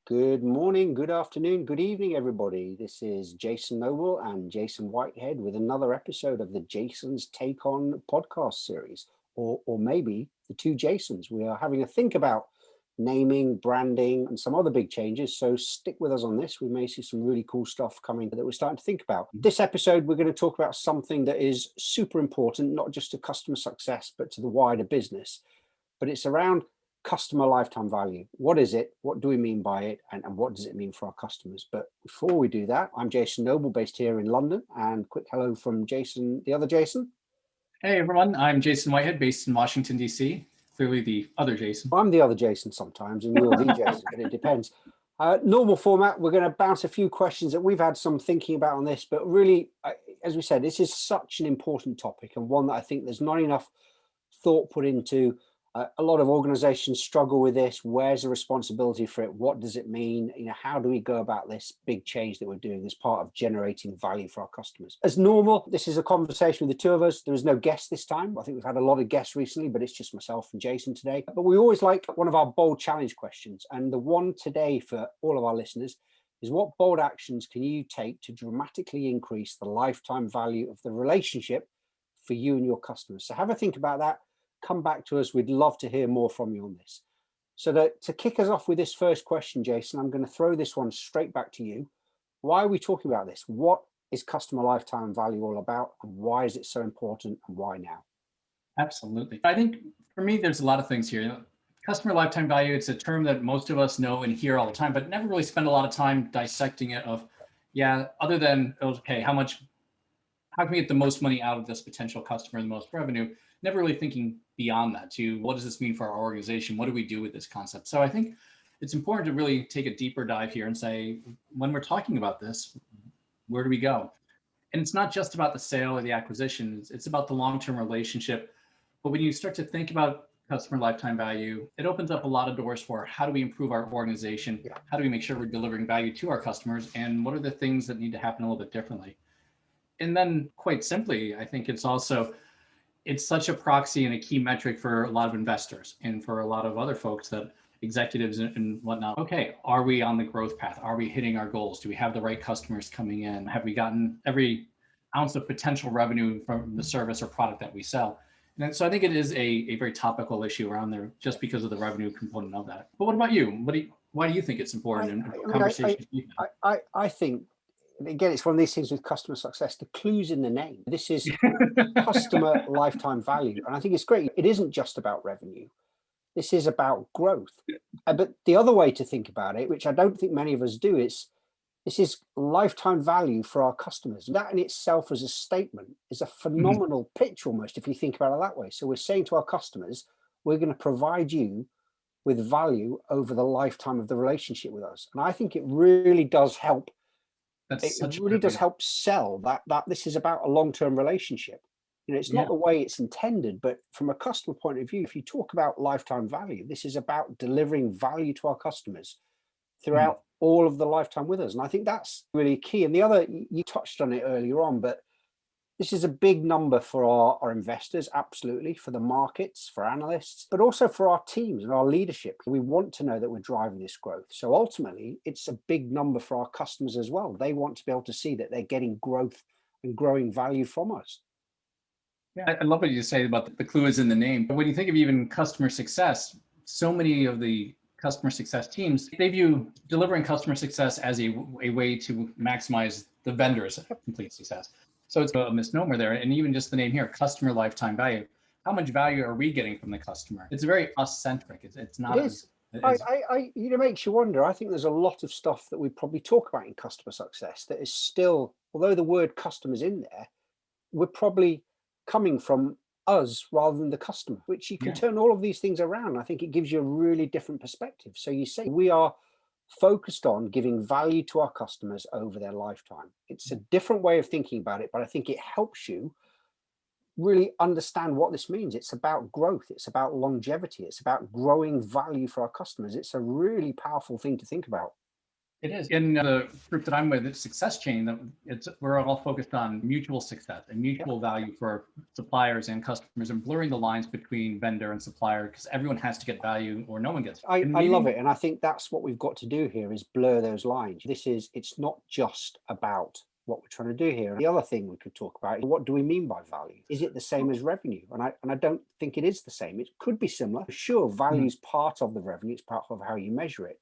Good morning, good afternoon, good evening, everybody. This is Jason Noble and Jason Whitehead with another episode of the Jason's Take On podcast series, or maybe the two Jasons. We are having a think about naming, branding, and some other big changes. So stick with us on this. We may see some really cool stuff coming that we're starting to think about. This episode, we're going to talk about something that is super important, not just to customer success, but to the wider business. But it's around customer lifetime value. What is it? What do we mean by it? And what does it mean for our customers? But before we do that, I'm Jason Noble, based here in London. And quick hello from Jason, the other Jason. Hey everyone, I'm Jason Whitehead, based in Washington, D.C. Clearly the other Jason. I'm the other Jason sometimes, and you're the Jason, but it depends. Normal format, we're going to bounce a few questions that we've had some thinking about on this, but really, as we said, this is such an important topic and one that I think there's not enough thought put into. A lot of organizations struggle with this. Where's the responsibility for it? What does it mean? How do we go about this big change that we're doing as part of generating value for our customers? As normal, this is a conversation with the two of us. There is no guest this time. I think we've had a lot of guests recently, but it's just myself and Jason today. But we always like one of our bold challenge questions. And the one today for all of our listeners is, what bold actions can you take to dramatically increase the lifetime value of the relationship for you and your customers? So have a think about that. Come back to us. We'd love to hear more from you on this. So to kick us off with this first question, Jason, I'm going to throw this one straight back to you. Why are we talking about this? What is customer lifetime value all about, and why is it so important, and why now? Absolutely. I think for me, there's a lot of things here. Customer lifetime value, it's a term that most of us know and hear all the time, but never really spend a lot of time dissecting it other than, okay, how can we get the most money out of this potential customer, the most revenue? Never really thinking beyond that to, what does this mean for our organization? What do we do with this concept? So I think it's important to really take a deeper dive here and say, when we're talking about this, where do we go? And it's not just about the sale or the acquisition, it's about the long-term relationship. But when you start to think about customer lifetime value, it opens up a lot of doors for, how do we improve our organization? Yeah. How do we make sure we're delivering value to our customers? And what are the things that need to happen a little bit differently? And then, quite simply, I think it's such a proxy and a key metric for a lot of investors and for a lot of other folks, that executives and whatnot. Okay, are we on the growth path? Are we hitting our goals? Do we have the right customers coming in? Have we gotten every ounce of potential revenue from the service or product that we sell? And so I think it is a very topical issue around there, just because of the revenue component of that. But what about you? Why do you think it's important in conversations? I think, again, it's one of these things with customer success. The clue's in the name. This is customer lifetime value. And I think it's great. It isn't just about revenue. This is about growth. But the other way to think about it, which I don't think many of us do, is this is lifetime value for our customers. That in itself as a statement is a phenomenal pitch almost, if you think about it that way. So we're saying to our customers, we're going to provide you with value over the lifetime of the relationship with us. And I think it really does help. It really does help sell that this is about a long-term relationship. It's not the way it's intended, but from a customer point of view, if you talk about lifetime value, this is about delivering value to our customers throughout all of the lifetime with us. And I think that's really key. And the other, you touched on it earlier on, but this is a big number for our investors, absolutely, for the markets, for analysts, but also for our teams and our leadership. We want to know that we're driving this growth. So ultimately, it's a big number for our customers as well. They want to be able to see that they're getting growth and growing value from us. Yeah, I love what you say about the clue is in the name. But when you think of even customer success, so many of the customer success teams, they view delivering customer success as a way to maximize the vendor's complete success. So it's a misnomer there. And even just the name here, customer lifetime value. How much value are we getting from the customer? It's very us-centric. It's not. It makes you wonder. I think there's a lot of stuff that we probably talk about in customer success that is still, although the word customer's in there, we're probably coming from us rather than the customer, which you can turn all of these things around. I think it gives you a really different perspective. So you say we are focused on giving value to our customers over their lifetime. It's a different way of thinking about it, but I think it helps you really understand what this means. It's about growth. It's about longevity. It's about growing value for our customers. It's a really powerful thing to think about. It is. In the group that I'm with, it's Success Chain, that we're all focused on mutual success and Yep. mutual value for suppliers and customers, and blurring the lines between vendor and supplier, because everyone has to get value or no one gets. And I love maybe it. And I think that's what we've got to do here is blur those lines. It's not just about what we're trying to do here. The other thing we could talk about is what do we mean by value? Is it the same as revenue? And I don't think it is the same. It could be similar. Sure, value is part of the revenue. It's part of how you measure it.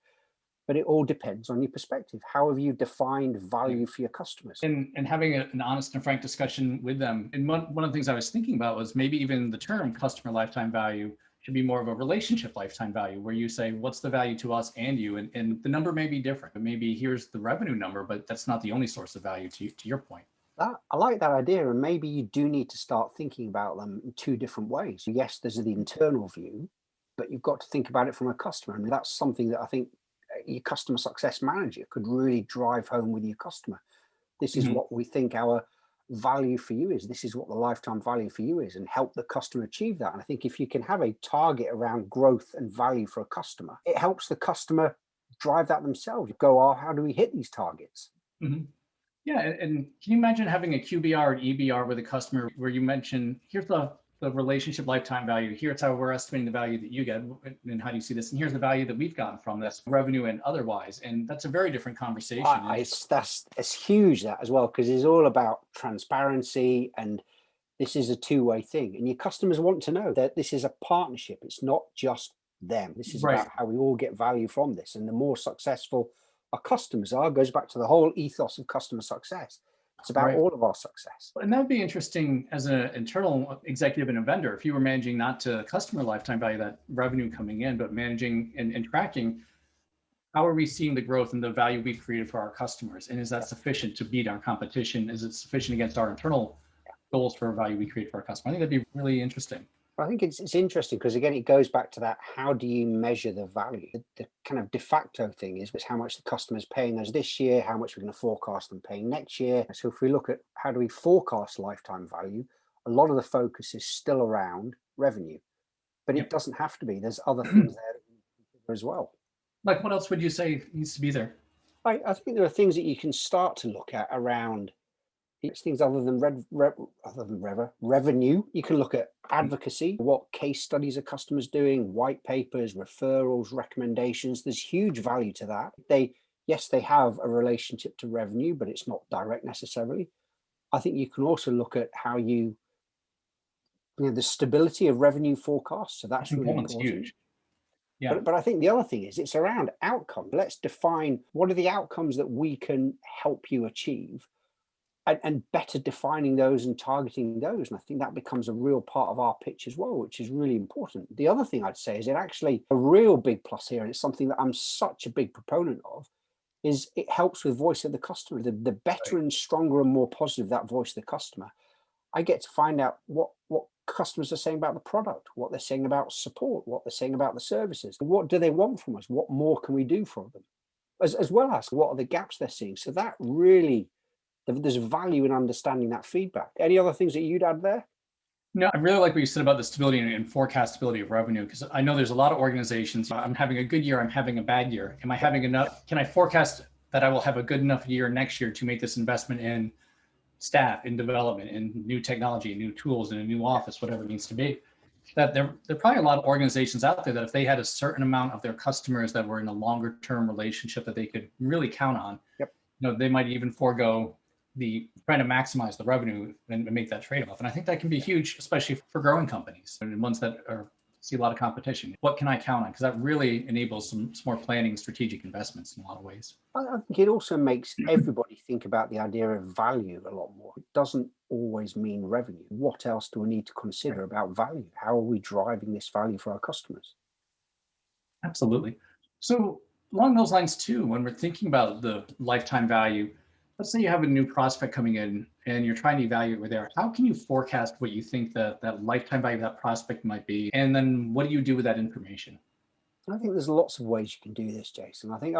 But it all depends on your perspective. How have you defined value for your customers? and having an honest and frank discussion with them. And one of the things I was thinking about was maybe even the term customer lifetime value should be more of a relationship lifetime value, where you say, what's the value to us and you? And the number may be different. Maybe here's the revenue number, but that's not the only source of value to your point. I like that idea. And maybe you do need to start thinking about them in two different ways. Yes, there's the internal view, but you've got to think about it from a customer. And that's something that I think your customer success manager could really drive home with your customer. This is what we think our value for you is. This is what the lifetime value for you is, and help the customer achieve that. And I think if you can have a target around growth and value for a customer, it helps the customer drive that themselves. Go, oh, how do we hit these targets? Yeah, and can you imagine having a QBR and EBR with a customer where you mention, here's the relationship lifetime value, here's how we're estimating the value that you get, and how do you see this, and here's the value that we've gotten from this, revenue and otherwise. And that's a very different conversation. It's huge, that as well, because it's all about transparency, and this is a two-way thing. And your customers want to know that this is a partnership. It's not just them. This is Right. about how we all get value from this. And the more successful our customers are, goes back to the whole ethos of customer success. It's about Right. all of our success. And that would be interesting as an internal executive and a vendor, if you were managing not to customer lifetime value, that revenue coming in, but managing and tracking, how are we seeing the growth and the value we've created for our customers? And is that sufficient to beat our competition? Is it sufficient against our internal goals for value we create for our customer? I think that'd be really interesting. I think it's interesting because, again, it goes back to that, how do you measure the value? The kind of de facto thing is how much the customer's paying us this year, how much we're going to forecast them paying next year. So if we look at how do we forecast lifetime value, a lot of the focus is still around revenue, but it doesn't have to be. There's other things there as well. Like, what else would you say needs to be there? I think there are things that you can start to look at around things other than revenue. You can look at advocacy. What case studies are customers doing? White papers, referrals, recommendations. There's huge value to that. They have a relationship to revenue, but it's not direct necessarily. I think you can also look at how the stability of revenue forecasts. So that's really important. Huge. Yeah. But I think the other thing is it's around outcome. Let's define what are the outcomes that we can help you achieve, and better defining those and targeting those. And I think that becomes a real part of our pitch as well, which is really important. The other thing I'd say is it actually a real big plus here, and it's something that I'm such a big proponent of, is it helps with voice of the customer. The better and stronger and more positive that voice of the customer, I get to find out what customers are saying about the product, what they're saying about support, what they're saying about the services. What do they want from us? What more can we do for them? As well as what are the gaps they're seeing? So that really, there's value in understanding that feedback. Any other things that you'd add there? No, I really like what you said about the stability and forecastability of revenue, because I know there's a lot of organizations. I'm having a good year, I'm having a bad year. Am I having enough? Can I forecast that I will have a good enough year next year to make this investment in staff, in development, in new technology, new tools, in a new office, whatever it needs to be? That there are probably a lot of organizations out there that if they had a certain amount of their customers that were in a longer term relationship that they could really count on, they might even forego the trying to maximize the revenue and make that trade-off. And I think that can be huge, especially for growing companies and ones that see a lot of competition. What can I count on? Because that really enables some more planning, strategic investments in a lot of ways. I think it also makes everybody think about the idea of value a lot more. It doesn't always mean revenue. What else do we need to consider about value? How are we driving this value for our customers? Absolutely. So along those lines too, when we're thinking about the lifetime value, let's say you have a new prospect coming in and you're trying to evaluate where they are. How can you forecast what you think that lifetime value of that prospect might be? And then what do you do with that information? I think there's lots of ways you can do this, Jason. I think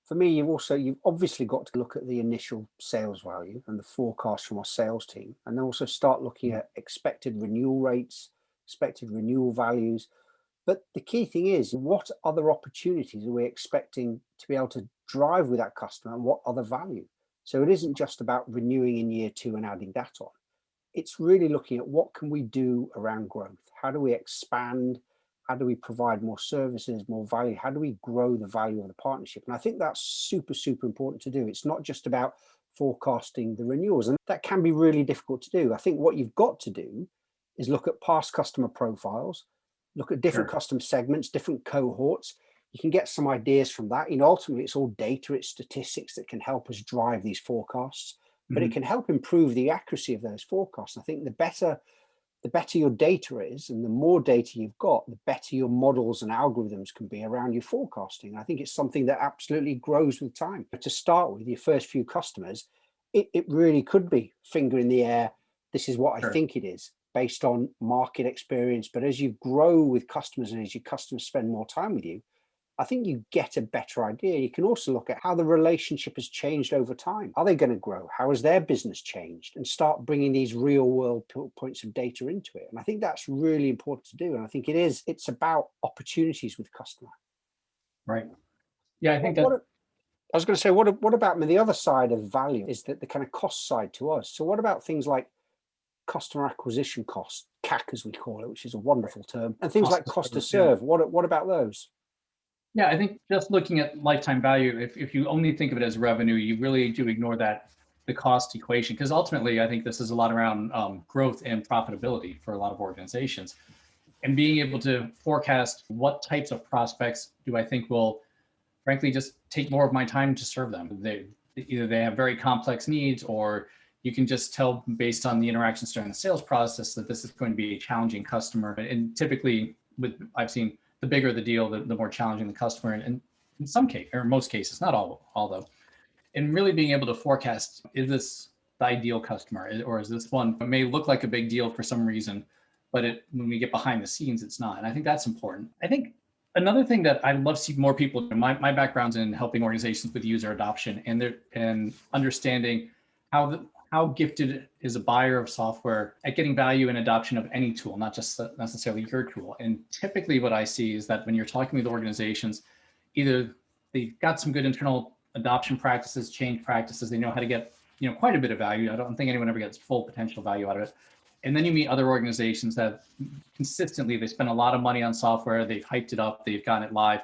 for me, you've obviously got to look at the initial sales value and the forecast from our sales team, and then also start looking at expected renewal rates, expected renewal values. But the key thing is, what other opportunities are we expecting to be able to drive with that customer and what other value. So it isn't just about renewing in year 2 and adding that on. It's really looking at what can we do around growth? How do we expand? How do we provide more services, more value? How do we grow the value of the partnership? And I think that's super, super important to do. It's not just about forecasting the renewals, and that can be really difficult to do. I think what you've got to do is look at past customer profiles, look at different customer segments, different cohorts. You can get some ideas from that. Ultimately, it's all data, it's statistics that can help us drive these forecasts, but it can help improve the accuracy of those forecasts. I think the better your data is, and the more data you've got, the better your models and algorithms can be around your forecasting. I think it's something that absolutely grows with time. But to start with, your first few customers, it really could be finger in the air. This is what I think it is, based on market experience. But as you grow with customers and as your customers spend more time with you, I think you get a better idea. You can also look at how the relationship has changed over time. Are they going to grow? How has their business changed? And start bringing these real world points of data into it. And I think that's really important to do. And I think it's about opportunities with customer. Right. Yeah, I think I was going to say, what about the other side of value is that the kind of cost side to us. So what about things like customer acquisition cost, CAC as we call it, which is a wonderful term, and things like cost to serve? What about those? Yeah, I think just looking at lifetime value, if you only think of it as revenue, you really do ignore the cost equation, because ultimately I think this is a lot around growth and profitability for a lot of organizations, and being able to forecast what types of prospects do I think will frankly just take more of my time to serve them. Either they have very complex needs, or you can just tell based on the interactions during the sales process that this is going to be a challenging customer. And typically I've seen the bigger the deal, the more challenging the customer. And in some cases, or most cases, not all though, and really being able to forecast, is this the ideal customer, or is this one that may look like a big deal for some reason, but when we get behind the scenes, it's not. And I think that's important. I think another thing that I'd love to see more people, my background's in helping organizations with user adoption and understanding how gifted is a buyer of software at getting value and adoption of any tool, not just necessarily your tool. And typically what I see is that when you're talking with organizations, either they've got some good internal adoption practices, change practices, they know how to get quite a bit of value. I don't think anyone ever gets full potential value out of it. And then you meet other organizations that consistently, they spend a lot of money on software, they've hyped it up, they've gotten it live,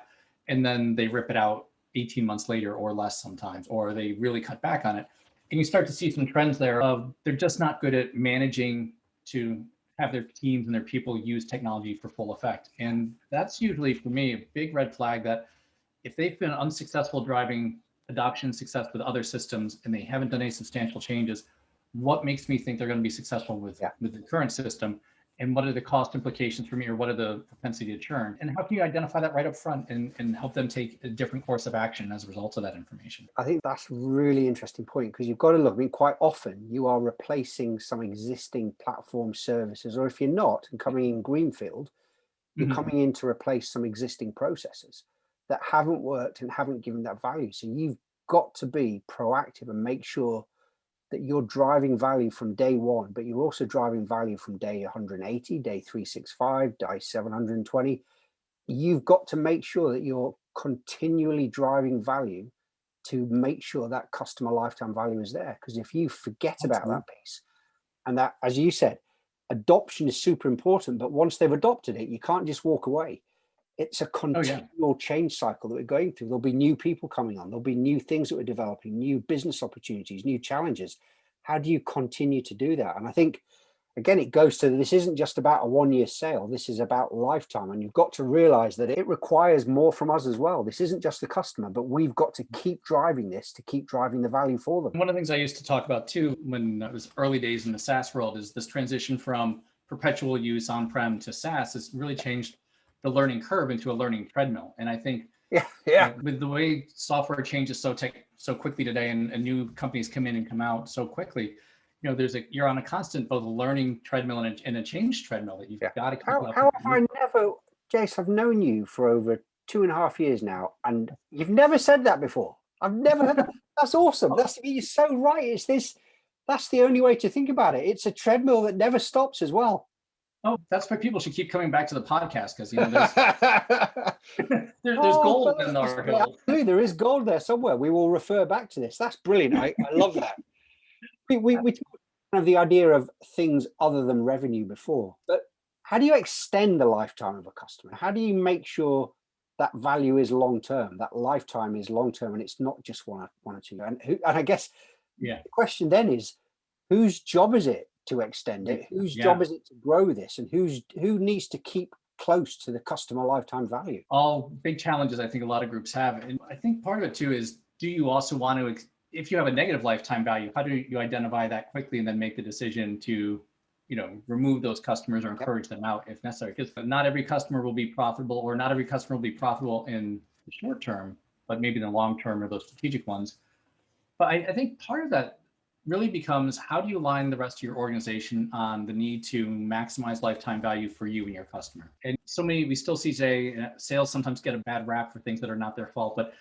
and then they rip it out 18 months later or less sometimes, or they really cut back on it. And you start to see some trends there of they're just not good at managing to have their teams and their people use technology for full effect. And that's usually, for me, a big red flag that if they've been unsuccessful driving adoption success with other systems and they haven't done any substantial changes, what makes me think they're going to be successful with the current system? And what are the cost implications for me, or what are the propensity to churn? And how can you identify that right up front and help them take a different course of action as a result of that information? I think that's a really interesting point, because you've got to look, quite often you are replacing some existing platform services, or if you're not and coming in greenfield, you're coming in to replace some existing processes that haven't worked and haven't given that value. So you've got to be proactive and make sure that you're driving value from day one, but you're also driving value from day 180, day 365, day 720. You've got to make sure that you're continually driving value to make sure that customer lifetime value is there. Because if you forget about that piece, and that, as you said, adoption is super important, but once they've adopted it, you can't just walk away. It's a continual change cycle that we're going through. There'll be new people coming on. There'll be new things that we're developing, new business opportunities, new challenges. How do you continue to do that? And I think, again, it goes to, this isn't just about a one-year sale. This is about lifetime. And you've got to realize that it requires more from us as well. This isn't just the customer, but we've got to keep driving this, to keep driving the value for them. One of the things I used to talk about too, when it was early days in the SaaS world, is this transition from perpetual use on-prem to SaaS has really changed the learning curve into a learning treadmill. And I think with the way software changes so quickly today, and new companies come in and come out so quickly, you're on a constant both learning treadmill and a change treadmill that you've got to keep up. How have I never, Jace, I've known you for over 2.5 years now, and you've never said that before. I've never heard that. That's awesome. You're so right. That's the only way to think about it. It's a treadmill that never stops as well. Oh, that's why people should keep coming back to the podcast because, there's Oh, gold but in our hill. absolutely, there is gold there somewhere. We will refer back to this. That's brilliant. I love that. We talked kind of the idea of things other than revenue before, but how do you extend the lifetime of a customer? How do you make sure that value is long term, that lifetime is long term, and it's not just one or two? And I guess Yeah. the question then is, whose job is it to extend it? Whose job is it to grow this? And who needs to keep close to the customer lifetime value? All big challenges I think a lot of groups have. And I think part of it too is, do you also want to, if you have a negative lifetime value, how do you identify that quickly and then make the decision to, remove those customers or encourage them out if necessary? Because not every customer will be profitable, or not every customer will be profitable in the short term, but maybe in the long term or those strategic ones. But I think part of that really becomes, how do you align the rest of your organization on the need to maximize lifetime value for you and your customer? And we still see today, sales sometimes get a bad rap for things that are not their fault, but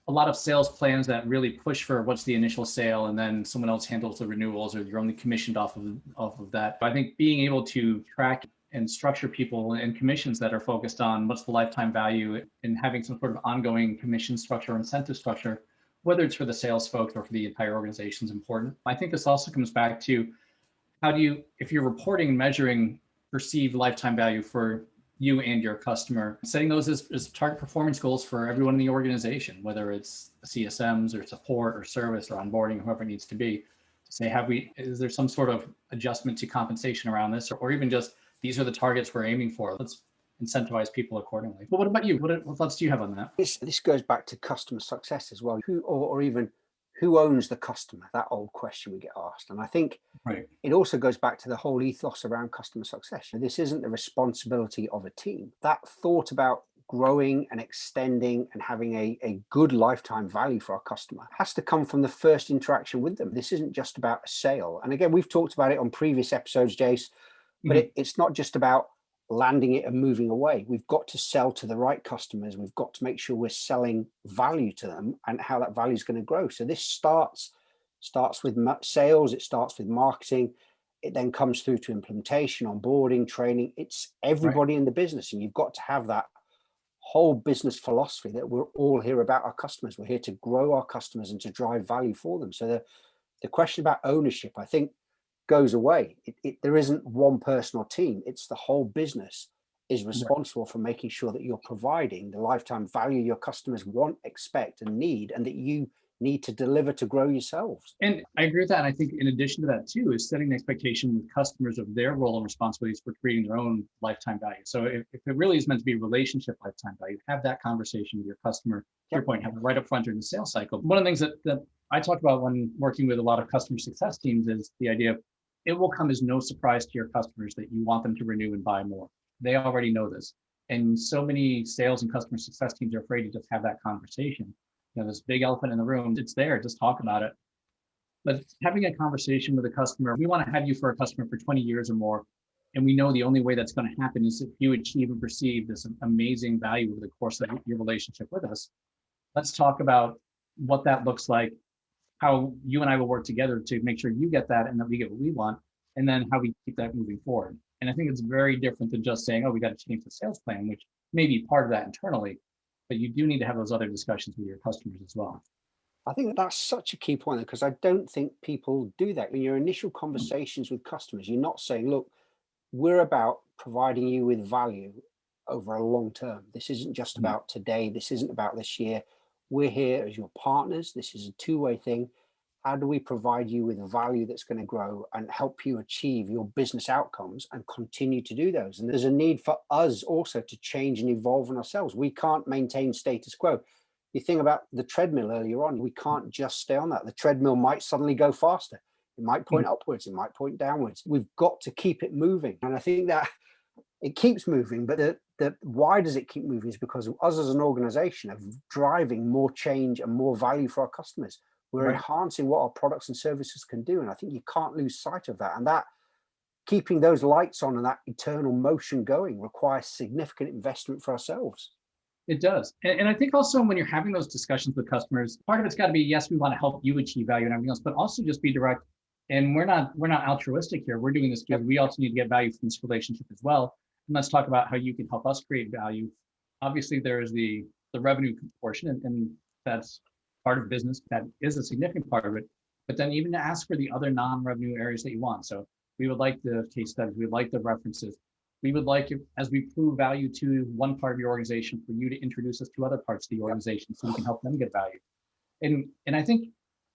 a lot of sales plans that really push for what's the initial sale, and then someone else handles the renewals, or you're only commissioned off of that. I think being able to track and structure people and commissions that are focused on what's the lifetime value, and having some sort of ongoing commission structure or incentive structure, whether it's for the sales folks or for the entire organization, is important. I think this also comes back to, how do you, if you're reporting and measuring perceived lifetime value for you and your customer, setting those as target performance goals for everyone in the organization, whether it's CSMs or support or service or onboarding, whoever it needs to be, to say, is there some sort of adjustment to compensation around this, or even just, these are the targets we're aiming for. Let's incentivize people accordingly. But what about you? What thoughts do you have on that? This goes back to customer success as well. Or even who owns the customer? That old question we get asked. And I think it also goes back to the whole ethos around customer success. This isn't the responsibility of a team. That thought about growing and extending and having a good lifetime value for our customer has to come from the first interaction with them. This isn't just about a sale. And again, we've talked about it on previous episodes, Jace, but it's not just about landing it and moving away. We've got to sell to the right customers. We've got to make sure we're selling value to them and how that value is going to grow. So this starts with sales. It starts with marketing. It then comes through to implementation, onboarding, training. It's everybody in the business. And you've got to have that whole business philosophy that we're all here about our customers. We're here to grow our customers and to drive value for them. So the question about ownership, I think, goes away. There isn't one person or team. It's the whole business is responsible for making sure that you're providing the lifetime value your customers want, expect, and need, and that you need to deliver to grow yourselves. And I agree with that. And I think in addition to that too, is setting the expectation with customers of their role and responsibilities for creating their own lifetime value. So if it really is meant to be relationship lifetime value, have that conversation with your customer. To your point, have it right up front during the sales cycle. One of the things that I talk about when working with a lot of customer success teams is the idea of, it will come as no surprise to your customers that you want them to renew and buy more. They already know this. And so many sales and customer success teams are afraid to just have that conversation. This big elephant in the room, it's there, just talk about it. But having a conversation with a customer, we want to have you for a customer for 20 years or more. And we know the only way that's going to happen is if you achieve and perceive this amazing value over the course of your relationship with us. Let's talk about what that looks like, how you and I will work together to make sure you get that and that we get what we want, and then how we keep that moving forward. And I think it's very different than just saying, oh, we got to change the sales plan, which may be part of that internally, but you do need to have those other discussions with your customers as well. I think that's such a key point, because I don't think people do that. In your initial conversations with customers, you're not saying, look, we're about providing you with value over a long term. This isn't just about today. This isn't about this year. We're here as your partners. This is a two-way thing. How do we provide you with value that's going to grow and help you achieve your business outcomes and continue to do those? And there's a need for us also to change and evolve in ourselves. We can't maintain status quo. You think about the treadmill earlier on, we can't just stay on that. The treadmill might suddenly go faster. It might point upwards, it might point downwards. We've got to keep it moving. And I think that it keeps moving, but why does it keep moving is because of us as an organization are driving more change and more value for our customers. We're enhancing what our products and services can do. And I think you can't lose sight of that. And that keeping those lights on and that eternal motion going requires significant investment for ourselves. It does. And I think also when you're having those discussions with customers, part of it's got to be, yes, we want to help you achieve value and everything else, but also just be direct. And we're not altruistic here. We're doing this because we also need to get value from this relationship as well. And let's talk about how you can help us create value. Obviously, there's the revenue portion, and that's part of business. That is a significant part of it. But then even to ask for the other non-revenue areas that you want. So we would like the case studies, we would like the references. We would like, as we prove value to one part of your organization, for you to introduce us to other parts of the organization so we can help them get value. And I think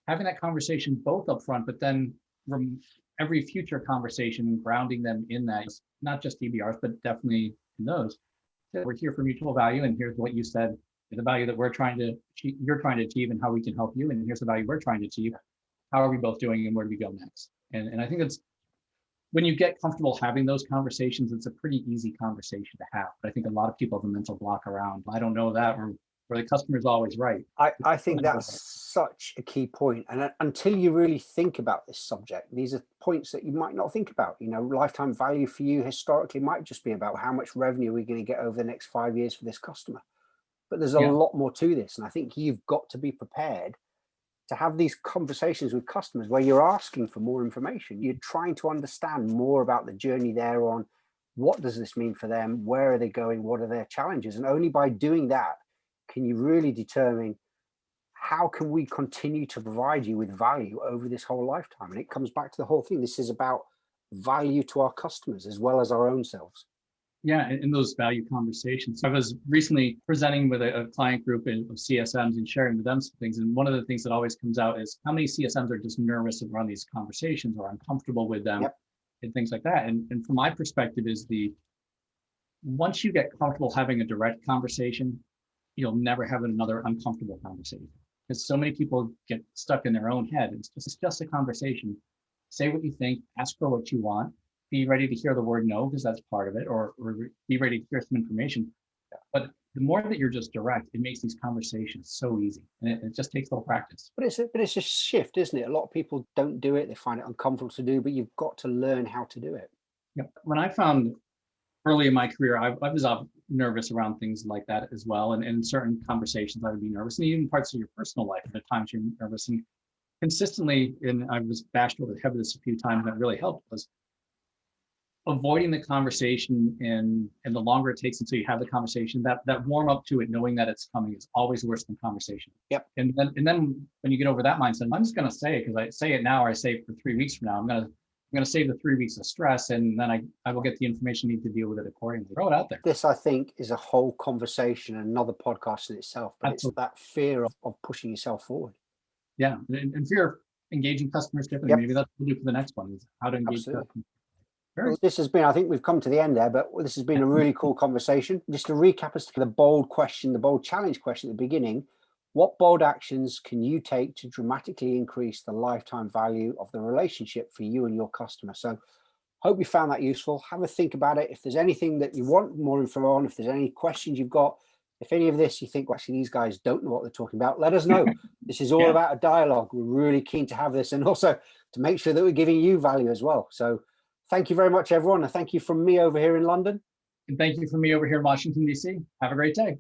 having that conversation both up front, but then from every future conversation, grounding them in that, not just DBRs, but definitely in those. We're here for mutual value, and here's what you said, the value that you're trying to achieve, and how we can help you, and here's the value we're trying to achieve. How are we both doing, and where do we go next? And I think that's when you get comfortable having those conversations, it's a pretty easy conversation to have. But I think a lot of people have a mental block around, I don't know that, or the customer's always right. I think that's such a key point. And until you really think about this subject, these are points that you might not think about. You know, lifetime value for you historically might just be about how much revenue we're going to get over the next 5 years for this customer. But there's a lot more to this. And I think you've got to be prepared to have these conversations with customers where you're asking for more information. You're trying to understand more about the journey they're on. What does this mean for them? Where are they going? What are their challenges? And only by doing that can you really determine how can we continue to provide you with value over this whole lifetime. And it comes back to the whole thing. This is about value to our customers as well as our own selves. Yeah, in those value conversations. I was recently presenting with a client group of CSMs and sharing with them some things. And one of the things that always comes out is how many CSMs are just nervous around these conversations or uncomfortable with them and things like that. And from my perspective is once you get comfortable having a direct conversation, you'll never have another uncomfortable conversation. Because so many people get stuck in their own head. It's just a conversation. Say what you think, ask for what you want. Be ready to hear the word no, because that's part of it, or be ready to hear some information. But the more that you're just direct, it makes these conversations so easy, and it just takes a little practice. But it's a shift, isn't it? A lot of people don't do it; they find it uncomfortable to do. But you've got to learn how to do it. Yeah. When I found early in my career, I was nervous around things like that as well, and in certain conversations, I would be nervous, and even parts of your personal life, at times you're nervous, and consistently. And I was bashed over the head with this a few times, and that really helped was avoiding the conversation, and the longer it takes until you have the conversation, that warm up to it, knowing that it's coming, is always worse than conversation. Yep. And then when you get over that mindset, I'm just going to say it, because I say it now, or I say it for 3 weeks from now. I'm going to save the 3 weeks of stress, and then I will get the information I need to deal with it accordingly. Throw it out there. This, I think, is a whole conversation, another podcast in itself. But Absolutely. It's that fear of pushing yourself forward. Yeah, and fear of engaging customers differently. Maybe that's what we'll do for the next one, is how to engage customers. Well, this has been, I think we've come to the end there, but this has been a really cool conversation. Just to recap as to the bold question, the bold challenge question at the beginning, what bold actions can you take to dramatically increase the lifetime value of the relationship for you and your customer? So hope you found that useful. Have a think about it. If there's anything that you want more info on, if there's any questions you've got, if any of this you think, well, actually, these guys don't know what they're talking about, let us know. This is all about a dialogue. We're really keen to have this, and also to make sure that we're giving you value as well. So thank you very much, everyone. And thank you from me over here in London. And thank you from me over here in Washington, D.C. Have a great day.